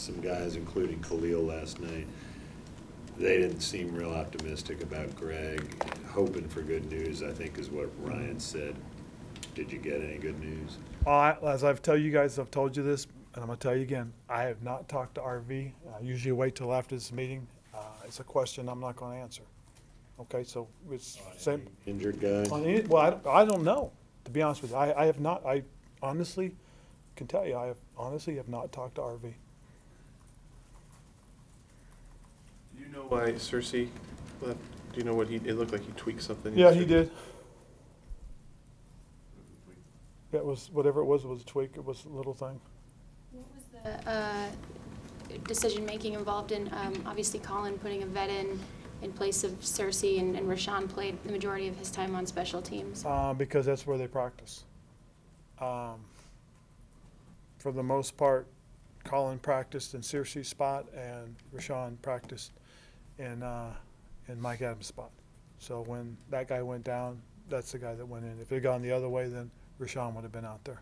some guys, including Khalil last night. They didn't seem real optimistic about Greg. Hoping for good news, I think, is what Ryan said. Did you get any good news? As I've told you guys, I've told you this, and I'm going to tell you again. I have not talked to RV. I usually wait till after this meeting. It's a question I'm not going to answer. Okay, so it's same. Injured guy? Well, I don't know, to be honest with you. I have not. I honestly can tell you, I have not talked to RV. Do you know why Cersei left? Do you know what it looked like he tweaked something? Yeah, he did. It was, whatever it was a tweak. It was a little thing. What was the decision-making involved in, obviously, Colin putting a vet in place of Cersei, and Rashawn played the majority of his time on special teams? Because that's where they practice. For the most part, Colin practiced in Cersei's spot, and Rashawn practiced in Mike Adams' spot. So when that guy went down, that's the guy that went in. If it had gone the other way, then Rashawn would have been out there.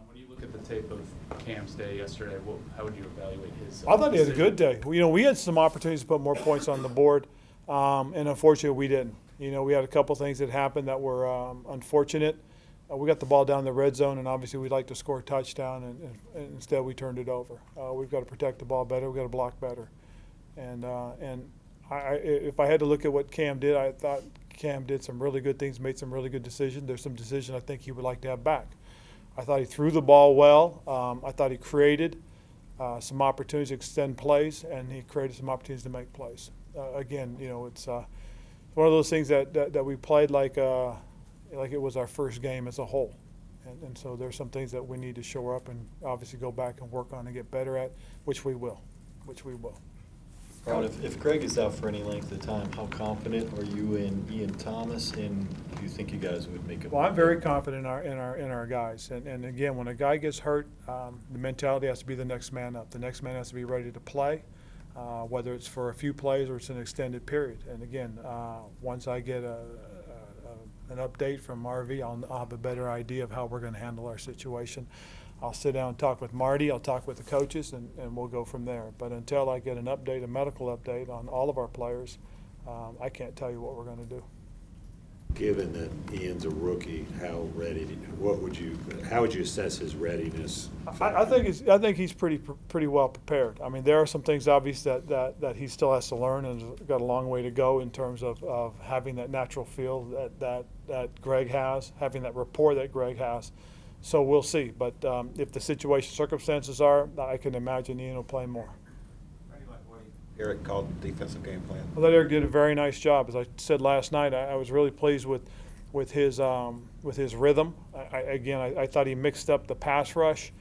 When you look at the tape of Cam's day yesterday, how would you evaluate his? I thought he had a good day. We had some opportunities to put more points on the board, and unfortunately we didn't. We had a couple things that happened that were unfortunate. We got the ball down the red zone, and obviously we'd like to score a touchdown, and instead we turned it over. We've got to protect the ball better. We've got to block better. And if I had to look at what Cam did, I thought Cam did some really good things, made some really good decisions. There's some decisions I think he would like to have back. I thought he threw the ball well. I thought he created some opportunities to extend plays, and he created some opportunities to make plays. Again, it's one of those things that we played like it was our first game as a whole. And so there's some things that we need to shore up and obviously go back and work on and get better at, which we will. Ron, if Greg is out for any length of time, how confident are you in Ian Thomas, and do you think you guys would make it? Well, I'm very confident in our guys. And again, when a guy gets hurt, the mentality has to be the next man up. The next man has to be ready to play, whether it's for a few plays or it's an extended period. And again, once I get an update from RV, I'll have a better idea of how we're going to handle our situation. I'll sit down and talk with Marty, I'll talk with the coaches, and we'll go from there. But until I get an update, a medical update on all of our players, I can't tell you what we're going to do. Given that Ian's a rookie, how would you assess his readiness? I think he's pretty well prepared. I mean, there are some things obvious that he still has to learn, and has got a long way to go in terms of having that natural feel that Greg has, having that rapport that Greg has. So we'll see. But if the circumstances are, I can imagine Ian will play more. Eric called defensive game plan. I thought Eric did a very nice job. As I said last night, I was really pleased with his rhythm. I thought he mixed up the pass rush,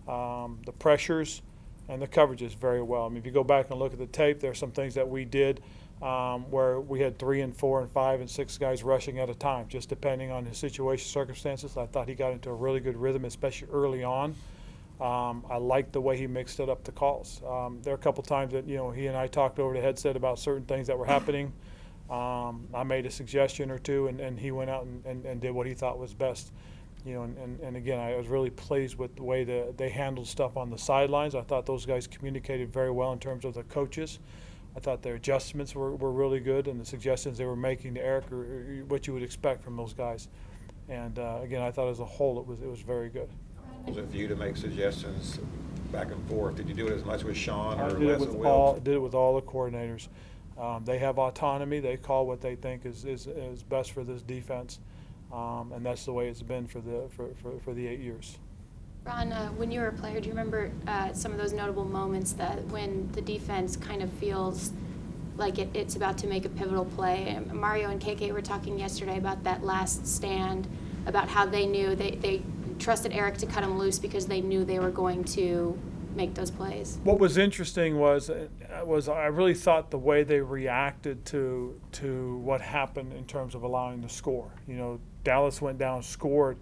the pressures, and the coverages very well. I mean, if you go back and look at the tape, there are some things that we did where we had 3 and 4 and 5 and 6 guys rushing at a time, just depending on his situation, circumstances. I thought he got into a really good rhythm, especially early on. I liked the way he mixed it up the calls. There are a couple times that he and I talked over the headset about certain things that were happening. I made a suggestion or two, and he went out and did what he thought was best. And again, I was really pleased with the way they handled stuff on the sidelines. I thought those guys communicated very well in terms of the coaches. I thought their adjustments were really good, and the suggestions they were making to Eric are what you would expect from those guys. And again, I thought as a whole it was very good. Was it for you to make suggestions back and forth? Did you do it as much with Sean or I less with Will? did it with all the coordinators. They have autonomy. They call what they think is best for this defense, and that's the way it's been for the 8 years. Ron, when you were a player, do you remember some of those notable moments that when the defense kind of feels like it's about to make a pivotal play? And Mario and KK were talking yesterday about that last stand, about how they knew they trusted Eric to cut him loose because they knew they were going to make those plays. What was interesting was I really thought the way they reacted to what happened in terms of allowing the score. Dallas went down, scored,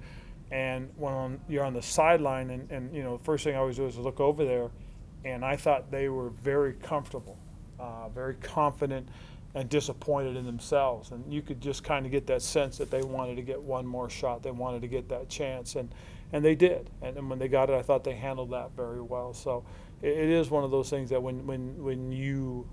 and when you're on the sideline, and the first thing I always do is look over there, and I thought they were very comfortable, very confident, and disappointed in themselves. And you could just kind of get that sense that they wanted to get one more shot. They wanted to get that chance. And and they did. And then when they got it, I thought they handled that very well. So it is one of those things that when you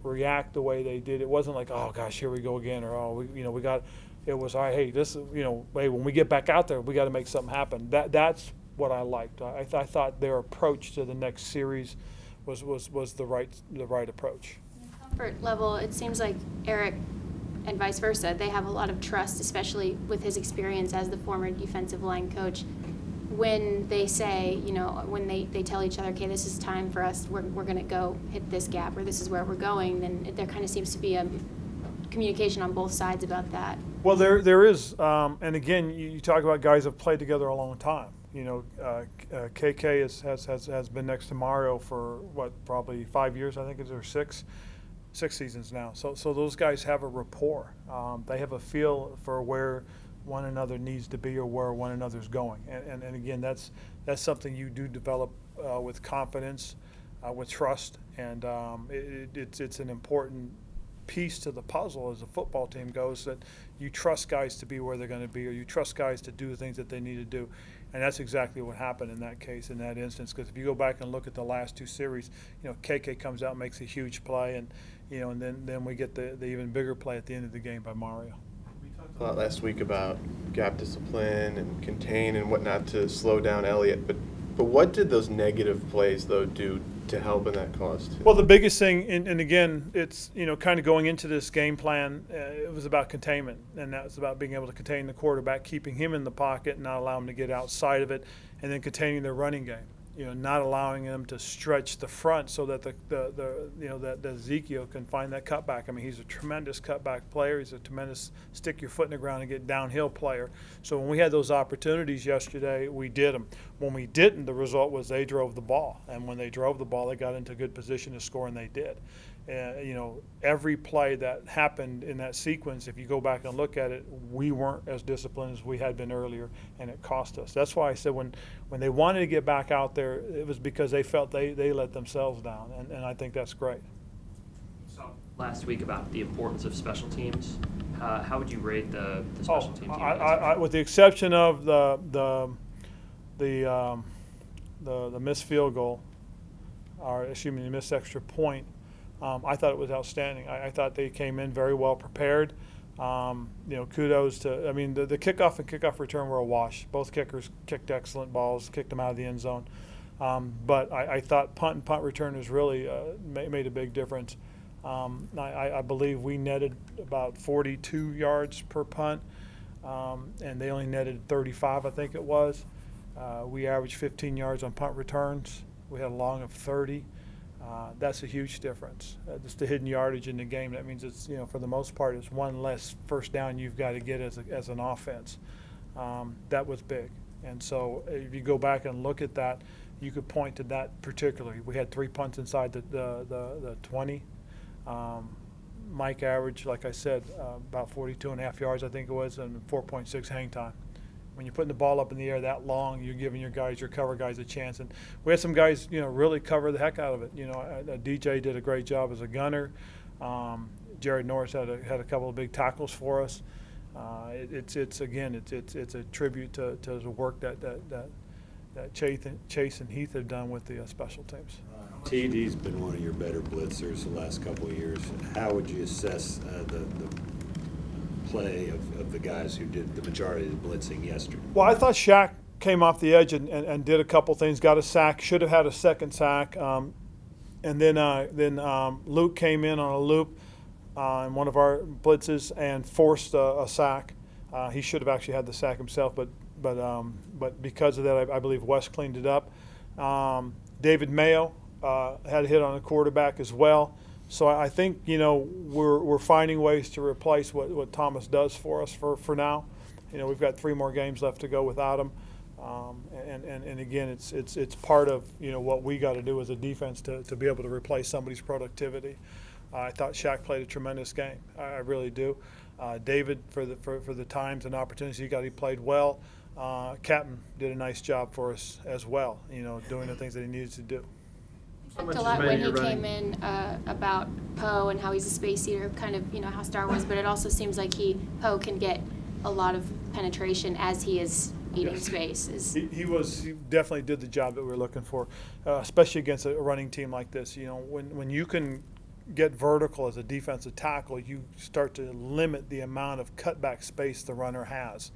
react the way they did, it wasn't like, oh gosh, here we go again, or oh, we got. It was, all right, hey, this is, hey, when we get back out there, we got to make something happen. That's what I liked. I thought their approach to the next series was the right approach. Comfort level, it seems like Eric and vice versa, they have a lot of trust, especially with his experience as the former defensive line coach. When they say, when they tell each other, okay, this is time for us, we're going to go hit this gap, or this is where we're going, then there kind of seems to be a communication on both sides about that. Well, there is, and again, you talk about guys that have played together a long time. KK has been next to Mario for probably 5 years, I think, is there six seasons now. So those guys have a rapport. They have a feel for where one another needs to be or where one another's going. And again, that's something you do develop with confidence, with trust, and it's an important piece to the puzzle as a football team goes, that you trust guys to be where they're going to be, or you trust guys to do the things that they need to do. And that's exactly what happened in that case, in that instance, because if you go back and look at the last two series, KK comes out and makes a huge play, and and then we get the even bigger play at the end of the game by Mario. We talked a lot last week about gap discipline and contain and whatnot to slow down Elliott, but what did those negative plays, though, do to help in that cause? Well, the biggest thing, and again, it's kind of going into this game plan, it was about containment, and that's about being able to contain the quarterback, keeping him in the pocket, and not allow him to get outside of it, and then containing their running game. Not allowing them to stretch the front so that that Ezekiel can find that cutback. I mean, he's a tremendous cutback player. He's a tremendous stick your foot in the ground and get downhill player. So when we had those opportunities yesterday, we did them. When we didn't, the result was they drove the ball, and when they drove the ball, they got into a good position to score, and they did. Every play that happened in that sequence, if you go back and look at it, we weren't as disciplined as we had been earlier, and it cost us. That's why I said when they wanted to get back out there, it was because they felt they let themselves down, and I think that's great. So last week about the importance of special teams. How would you rate the special teams? With the exception of the missed field goal, or excuse me, the missed extra point, I thought it was outstanding. I thought they came in very well prepared. Kudos to, the kickoff and kickoff return were a wash. Both kickers kicked excellent balls, kicked them out of the end zone. But I thought punt and punt returners really made a big difference. I believe we netted about 42 yards per punt, and they only netted 35, I think it was. We averaged 15 yards on punt returns. We had a long of 30. That's a huge difference. Just the hidden yardage in the game. That means it's, for the most part, it's one less first down you've got to get as an offense. That was big. And so if you go back and look at that, you could point to that particularly. We had 3 punts inside the 20. Mike averaged, like I said, about 42.5 yards, I think it was, and 4.6 hang time. When you're putting the ball up in the air that long, you're giving your cover guys a chance. And we had some guys, really cover the heck out of it. DJ did a great job as a gunner. Jared Norris had a couple of big tackles for us. It's a tribute to the work that Chase and Heath have done with the special teams. TD's been one of your better blitzers the last couple of years. How would you assess the play of the guys who did the majority of the blitzing yesterday? Well, I thought Shaq came off the edge and did a couple things, got a sack, should have had a second sack. And then Luke came in on a loop in one of our blitzes and forced a sack. He should have actually had the sack himself, but because of that, I believe Wes cleaned it up. David Mayo had a hit on the quarterback as well. So I think, we're finding ways to replace what Thomas does for us for now. We've got 3 more games left to go without him. And again, it's part of, what we got to do as a defense to be able to replace somebody's productivity. I thought Shaq played a tremendous game. I really do. David, for the times and opportunities he played well. Captain did a nice job for us as well, doing the things that he needed to do. Talked a lot when he came in about Poe and how he's a space eater, kind of, how Star was, but it also seems like Poe can get a lot of penetration as he is eating Yes. space. He definitely did the job that we were looking for, especially against a running team like this. You know, when you can get vertical as a defensive tackle, you start to limit the amount of cutback space the runner has,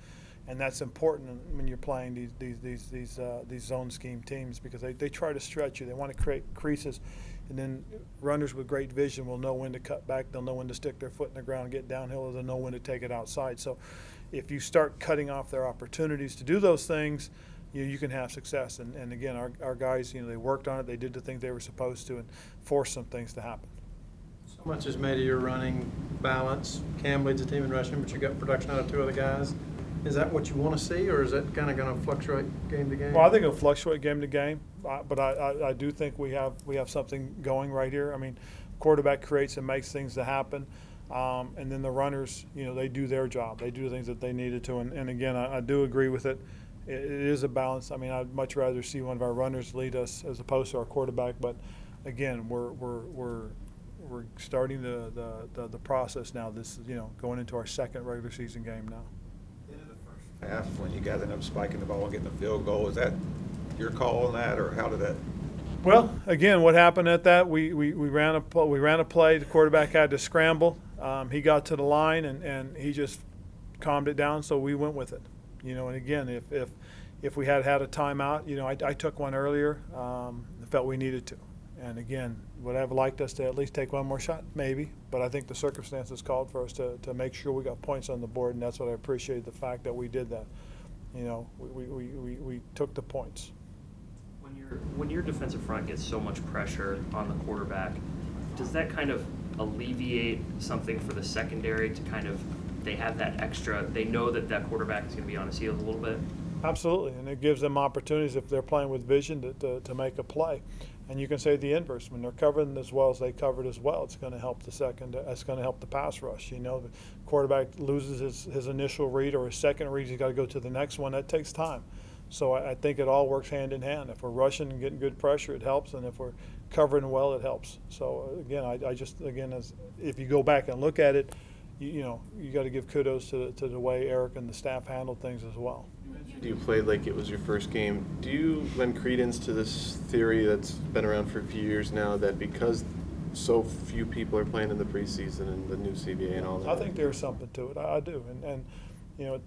and that's important when you're playing these zone scheme teams, because they try to stretch you. They want to create creases, and then runners with great vision will know when to cut back. They'll know when to stick their foot in the ground and get downhill, or they'll know when to take it outside. So if you start cutting off their opportunities to do those things, you can have success. And again, our guys, they worked on it. They did the things they were supposed to and forced some things to happen. So much is made of your running balance. Cam leads the team in rushing, but you got production out of two other guys. Is that what you want to see, or is that kind of going to fluctuate game to game? Well, I think it'll fluctuate game to game, but I do think we have something going right here. I mean, quarterback creates and makes things to happen, and then the runners, they do their job. They do the things that they needed to, and again, I do agree with it. It is a balance. I mean, I'd much rather see one of our runners lead us as opposed to our quarterback, but again, we're starting the process now. This is going into our second regular season game now. Half, when you guys end up spiking the ball and getting a field goal, is that your call on that, or how did that? Well, again, what happened at that? We ran a play. The quarterback had to scramble. He got to the line and he just calmed it down. So we went with it. And again, if we had a timeout, I took one earlier. I felt we needed to. And again, would I have liked us to at least take one more shot? Maybe. But I think the circumstances called for us to make sure we got points on the board, and that's what I appreciated, the fact that we did that. We took the points. When your defensive front gets so much pressure on the quarterback, does that kind of alleviate something for the secondary to kind of, they have that extra, they know that quarterback is going to be on his heels a little bit? Absolutely, and it gives them opportunities if they're playing with vision to make a play. And you can say the inverse: when they're covering as well as they covered as well, it's going to help it's going to help the pass rush. The quarterback loses his initial read or his second read, he's got to go to the next one. That takes time. So I think it all works hand in hand. If we're rushing and getting good pressure, it helps, and if we're covering well, it helps. So again, if you go back and look at it, you got to give kudos to the way Eric and the staff handled things as well. You played like it was your first game. Do you lend credence to this theory that's been around for a few years now, that because so few people are playing in the preseason and the new CBA and all that? I think there's something to it. I do, and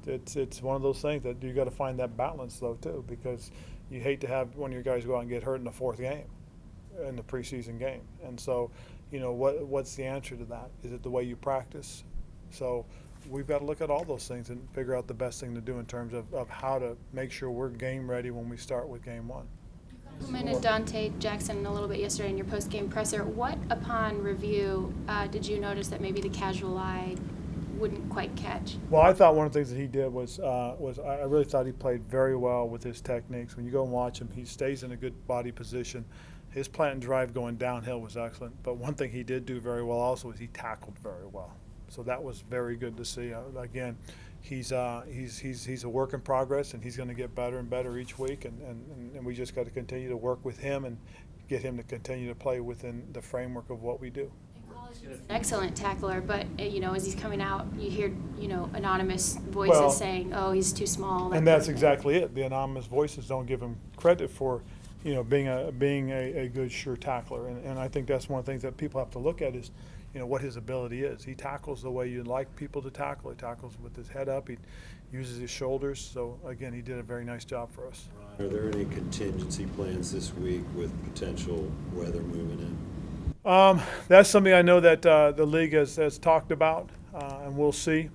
it's one of those things that you got to find that balance though too, because you hate to have one of your guys go out and get hurt in the fourth game, in the preseason game. And so, what's the answer to that? Is it the way you practice? So we've got to look at all those things and figure out the best thing to do in terms of how to make sure we're game ready when we start with game one. You complimented Dante Jackson a little bit yesterday in your post-game presser. What, upon review, did you notice that maybe the casual eye wouldn't quite catch? Well, I thought one of the things that he did was I really thought he played very well with his techniques. When you go and watch him, he stays in a good body position. His plant and drive going downhill was excellent. But one thing he did do very well also is he tackled very well. So that was very good to see. Again, he's a work in progress, and he's going to get better and better each week. And we just got to continue to work with him and get him to continue to play within the framework of what we do. He's an excellent tackler, but as he's coming out, you hear anonymous voices saying, "Oh, he's too small." And that's exactly it. The anonymous voices don't give him credit for being a good sure tackler. And I think that's one of the things that people have to look at is what his ability is. He tackles the way you'd like people to tackle. He tackles with his head up. He uses his shoulders. So again, he did a very nice job for us. Are there any contingency plans this week with potential weather moving in? That's something I know that the league has talked about, and we'll see.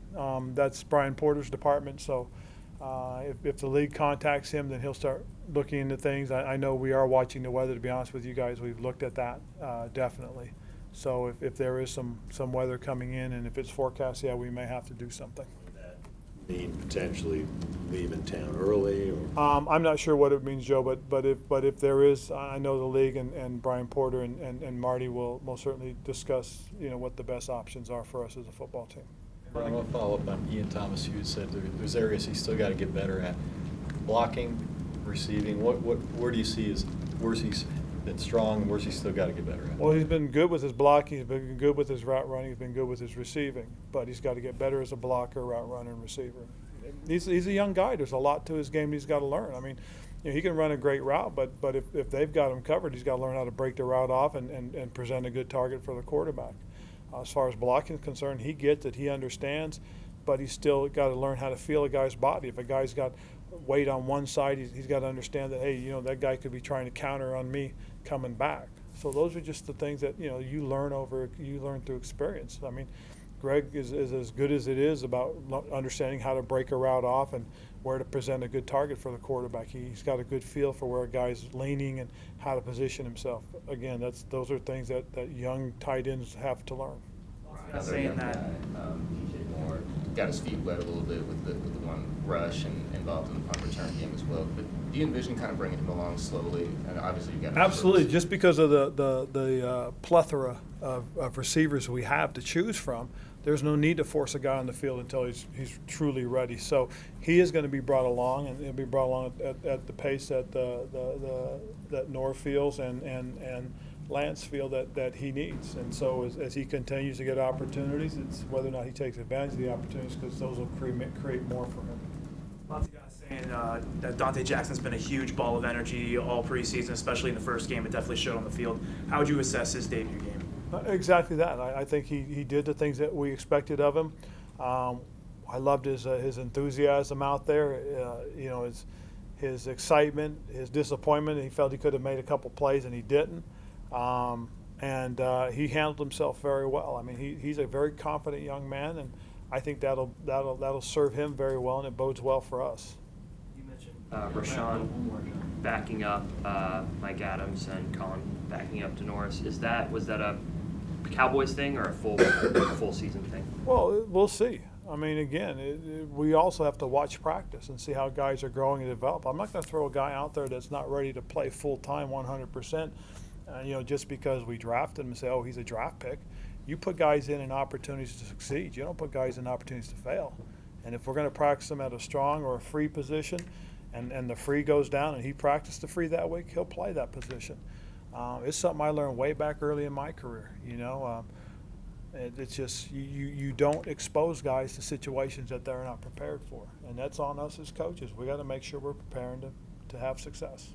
That's Brian Porter's department. So if the league contacts him, then he'll start looking into things. I know we are watching the weather, to be honest with you guys. We've looked at that, definitely. So if there is some weather coming in, and if it's forecast, we may have to do something. Would that mean potentially leaving town early? Or? I'm not sure what it means, Joe, but if there is, I know the league and Brian Porter and Marty will most certainly discuss what the best options are for us as a football team. I want to follow up on Ian Thomas. You said there's areas he's still got to get better at. Blocking, receiving. Where do you see where's he's been strong, where's he still got to get better at? Well, he's been good with his blocking. He's been good with his route running. He's been good with his receiving. But he's got to get better as a blocker, route runner, and receiver. he's a young guy. There's a lot to his game he's got to learn. I mean, he can run a great route, but if they've got him covered, he's got to learn how to break the route off and present a good target for the quarterback. As far as blocking is concerned, he gets it, he understands, but he's still got to learn how to feel a guy's body. If a guy's got weight on one side, he's got to understand that, hey, that guy could be trying to counter on me coming back. So those are just the things that you learn through experience. I mean, Greg is as good as it is about understanding how to break a route off and where to present a good target for the quarterback. He's got a good feel for where a guy's leaning and how to position himself. Again, those are things that young tight ends have to learn. Saying that DJ Moore got his feet wet a little bit with the one rush and involved in the punt return game as well. But do you envision kind of bringing him along slowly? And obviously you got absolutely, just because of the plethora of receivers we have to choose from. There's no need to force a guy on the field until he's truly ready. So he is going to be brought along, and he'll be brought along at the pace that that North feels and Lance feel that he needs. And so as he continues to get opportunities, it's whether or not he takes advantage of the opportunities, because those will create more for him. Lots of guys saying that Dante Jackson's been a huge ball of energy all preseason, especially in the first game. It definitely showed on the field. How would you assess his debut game? Exactly that. I think he did the things that we expected of him. I loved his enthusiasm out there. His excitement, his disappointment. He felt he could have made a couple plays and he didn't. And he handled himself very well. I mean, he's a very confident young man, and I think that'll serve him very well, and it bodes well for us. You mentioned Rashawn backing up Mike Adams and Colin backing up DeNorris. Was that a Cowboys thing or a full season thing? Well, we'll see. I mean, again, we also have to watch practice and see how guys are growing and develop. I'm not going to throw a guy out there that's not ready to play full time 100%. Just because we drafted him and say, oh, he's a draft pick. You put guys in opportunities to succeed. You don't put guys in opportunities to fail. And if we're going to practice them at a strong or a free position, and the free goes down and he practiced the free that week, he'll play that position. It's something I learned way back early in my career. It's just you don't expose guys to situations that they're not prepared for, and that's on us as coaches. We got to make sure we're preparing to have success.